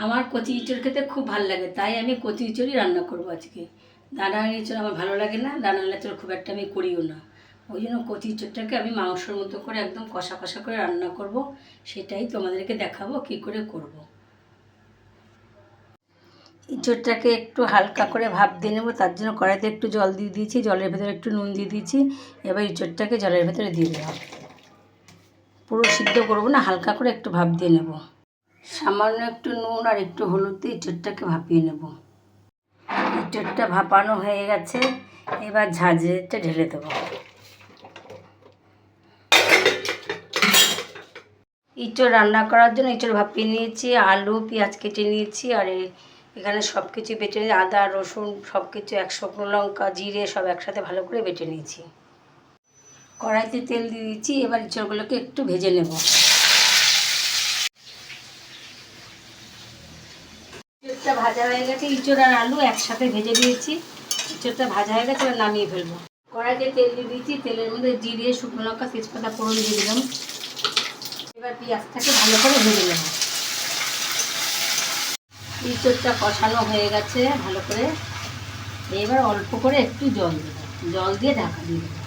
আমার কচি ইঁচড় খেতে খুব ভালো লাগে, তাই আমি কচি ইঁচড়ই রান্না করবো আজকে। দানা ইঁচড় আমার ভালো লাগে না, দানা ইঁচড় খুব একটা আমি করিও না। ওই জন্য কচি ইঁচড়টাকে আমি মাংসের মতো করে একদম কষা কষা করে রান্না করব, সেটাই তোমাদেরকে দেখাবো কী করে করব। ইঁচড়টাকে একটু হালকা করে ভাপ দিয়ে নেবো, তার জন্য কড়াইতে একটু জল দিয়ে দিয়েছি, জলের ভেতরে একটু নুন দিয়ে দিয়েছি। এবার ইঁচড়টাকে জলের ভেতরে দিয়ে দিলাম। পুরো সিদ্ধ করবো না, হালকা করে একটু ভাপ দিয়ে নেব। সামান্য একটু নুন আর একটু হলুদ দিয়ে ইঁচড়টাকে ভাপিয়ে নেব। ইঁচড়টা ভাপানো হয়ে গেছে, এবার ঝাঁঝরিটা ঢেলে দেবো। ইঁচড় রান্না করার জন্য ইঁচড় ভাপিয়ে নিয়েছি, আলু পেঁয়াজ কেটে নিয়েছি, আর এখানে সব কিছু বেটে নিয়ে আদা রসুন সব কিছু, শুকনো লঙ্কা জিরে সব একসাথে ভালো করে বেটে নিয়েছি। কড়াইতে তেল দিয়ে দিয়েছি, এবার ইঁচড়গুলোকে একটু ভেজে নেব। ইঁচড়টা ভাজা হয়ে গেছে, ইঁচড় আর আলু একসাথে ভেজে দিয়েছি। ইঁচড়টা ভাজা হয়ে গেছে, এবার নামিয়ে ফেলবো। কড়াইতে তেল দিয়ে দিয়েছি, তেলের মধ্যে জিরে শুকনো লঙ্কা তেজপাতা ফোড়ন দিয়ে দিলাম। এবার পেঁয়াজটাকে ভালো করে ভেজে নেব। ইঁচড়টা কষানো হয়ে গেছে ভালো করে, এবার অল্প করে একটু জল দেবো, জল দিয়ে ঢাকা দিয়ে দেবো।